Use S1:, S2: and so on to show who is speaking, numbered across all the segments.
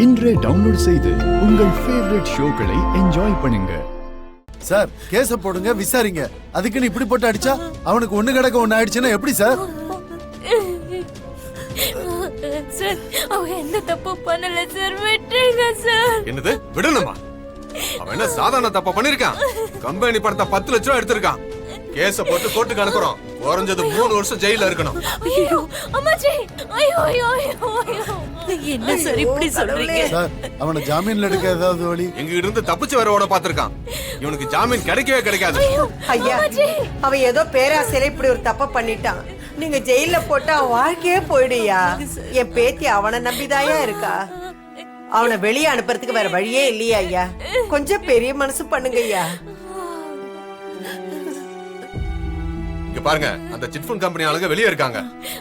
S1: இன்றே டவுன்லோட் செய்து உங்கள் ஃபேவரட் ஷோக்களை என்ஜாய் பண்ணுங்க.
S2: சார் கேஸ போடுங்க, விசாரிங்க. அதுக்குன்னு இப்படி போட்டு அடிச்சா அவனுக்கு ஒண்ணு கிடக்க ஒண்ணு ஆயிடுச்சுன்னா எப்படி சார்?
S3: சார் அவன் எந்த தப்பு பண்ணல சார், விட்டுருங்க சார்.
S4: என்னது விடணுமா? அவன் என்ன சாதாரண தப்பா பண்ணிருக்கான்? கம்பெனி பணத்தை 10 லட்சம் ரூபாய் எடுத்திருக்கான். கேஸ போட்டு கோர்ட்டுக்கு அனுப்புறோம். குறைஞ்சது 3 வருஷம் ஜெயில இருக்கணும்.
S3: ஐயோ அம்மாஜி, ஐயோ ஐயோ ஐயோ ஐயோ, என்ன சார் இப்படி சொல்றீங்க?
S2: சார் அவனை ஜாமீன்ல எடுக்க ஏதாவது வழி?
S4: எங்க இருந்து தப்பிச்சு வர ஓட பாத்திருக்கான். இவனுக்கு ஜாமீன் கிடைக்கவே கிடைக்காது.
S5: ஐயா, அவன் ஏதோ பேராசையில இப்படி ஒரு தப்ப பண்ணிட்டான். நீங்க ஜெயில போட்டா வாழ்க்கையே போயிடுயா. என் பேத்தி அவனை நம்பிதாயா இருக்கா. அவனை வெளியே அனுப்புறதுக்கு வேற வழியே இல்லையா ஐயா. கொஞ்சம் பெரிய மனசு பண்ணுங்க ஐயா.
S4: இங்க பாருங்க, அந்த சிட் ஃபண்ட் கம்பெனி ஆளுங்க வெளியே இருக்காங்க.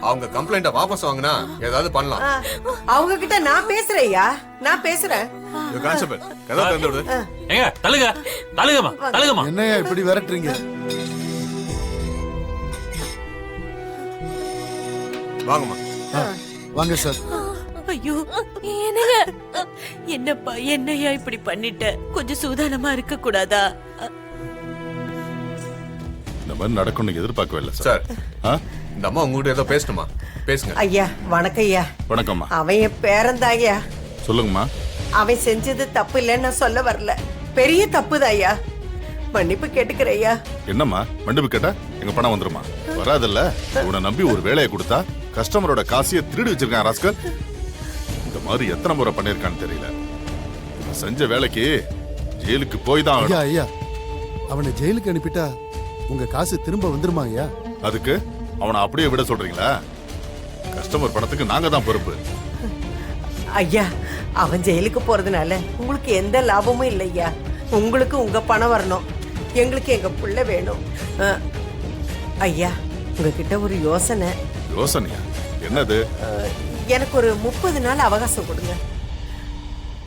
S4: அவங்க கம்ப்ளைண்ட வாபஸ் வாங்கினா ஏதாவது பண்ணலாம்.
S5: அவங்க கிட்ட நான் பேசுறேன் ஐயா, நான் பேசுறேன்.
S4: கான்ஸ்டபிள் கதவை திறந்து விடு.
S6: ஏங்க தள்ளுங்க, தள்ளுங்கம்மா, தள்ளுங்கம்மா.
S2: என்னையா இப்படி விரட்டுறீங்க?
S4: வாங்கம்மா.
S2: வாங்க சார்.
S3: ஐயோ என்னங்க, என்னப்பா என்னையா இப்படி பண்ணிட்ட? கொஞ்சம் சூதானமா இருக்க கூடாதா?
S7: இந்த மாதிரி நடக்கும்னு எதிர்பார்க்கவே இல்லை
S4: சார். இந்த அம்மா உங்ககிட்ட ஏதோ பேசணுமா? பேசுங்க.
S5: ஐயா வணக்கம் ஐயா.
S7: வணக்கம்மா.
S5: அவன் என் பேரந்தாயா.
S7: சொல்லுங்கம்மா.
S5: அவன் செஞ்சது தப்பு இல்லைன்னு நான் சொல்ல வரல, பெரிய தப்புதான் ஐயா. மன்னிப்பு கேட்டுக்கிறேன் ஐயா.
S7: என்னம்மா மன்னிப்பு கேட்டா எங்க பணம் வந்துருமா? வராதுல்ல. உன்னை நம்பி ஒரு வேலையை கொடுத்தா கஸ்டமரோட காசையை திருடி வச்சிருக்கான் ராஸ்கல். இந்த மாதிரி எத்தனை முறை பண்ணிருக்கான்னு தெரியல. செஞ்ச வேலைக்கு ஜெயிலுக்கு போய் தான்.
S2: ஐயா ஐயா, அவனை ஜெயிலுக்கு அனுப்பிட்டா உங்க காசு திரும்ப வந்துருமா ஐயா?
S7: அதுக்கு அவனை அப்படியே விட சொல்றீங்களா? கஸ்டமர் பணத்துக்கு நாங்க தான் பொறுப்பு.
S5: ஐயா, அவன் ஜெயிலுக்கு போறதுனால உங்களுக்கு எந்த லாபமும் இல்லையா. உங்களுக்கு உங்க பணம் வரணும், எங்களுக்கு எங்க புள்ள வேணும். ஐயா உங்ககிட்ட ஒரு யோசனை.
S7: யோசனையா? என்னது?
S5: எனக்கு ஒரு 30 நாள் அவகாசம் கொடுங்க.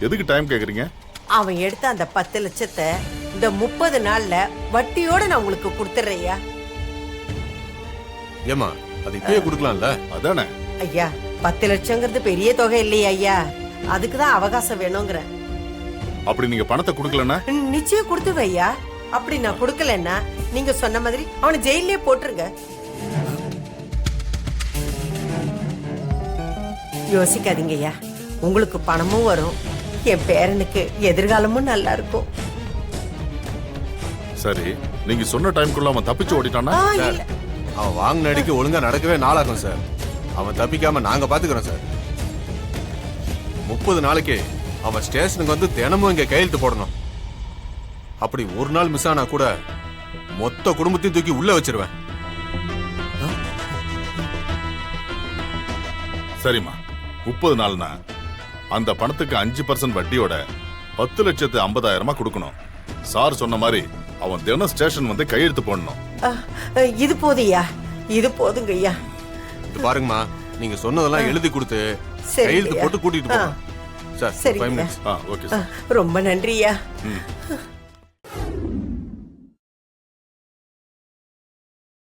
S7: எதுக்கு டைம் கேக்குறீங்க?
S5: அவன் எடுத்த அந்த 10 லட்சத்தை இந்த 30 நாள்ல வட்டியோட நான் உங்களுக்கு கொடுத்துறேன் ஐயா.
S4: ஏமா அது இப்பயே கொடுக்கலாம்ல?
S7: அதானே.
S5: ஐயா 10 லட்சங்கிறது பெரிய தொகை இல்லையா ஐயா, அதுக்குதான் அவகாசம் வேணுங்கிற.
S7: அப்படி நீங்க பணத்தை கொடுக்கலன்னா?
S5: நிச்சயம் கொடுத்துருவேன் ஐயா. அப்படி நான் கொடுக்கலன்னா நீங்க சொன்ன மாதிரி அவனை ஜெயிலே போட்டுருங்க. யோசிக்காதீங்க ஐயா, உங்களுக்கு பணமும் வரும், என் பேரனுக்கு எதிர்காலமும் நல்லா இருக்கும்.
S7: சரி, நீங்க சொன்ன டைம்க்குள்ள அவன் தப்பிச்சு ஓடிட்டானா?
S4: சார், அவன் வாங்கின அடிக்கு ஒழுங்கா நடக்கவே நாளாகும் சார். அவன் தப்பிக்காம நாங்க பாத்துக்கிறோம் சார். 30 நாளைக்கு அவன் ஸ்டேஷனுக்கு வந்து தினமும் இங்க கையெழுத்து போடணும். அப்படி ஒரு நாள் மிஸ் ஆனா கூட மொத்த குடும்பத்தையும் தூக்கி உள்ள வச்சிருவேன்.
S7: சரிம்மா, 30 நாள்னா அந்த பணத்துக்கு 5% வட்டியோட 10,50,000 கொடுக்கணும். சார் சொன்ன மாதிரி அவன் தினம் ஸ்டேஷன் வந்து கையெழுத்து போடணும்.
S5: இது போதுயா, இது போதுங்க ஐயா.
S4: இது பாருங்கம்மா, நீங்க சொன்னதெல்லாம் எழுதி கொடுத்து கையெழுத்து போட்டு கூட்டிட்டு போங்க சார். 5 minutes.
S7: Okay sir.
S5: ரொம்ப நன்றியா.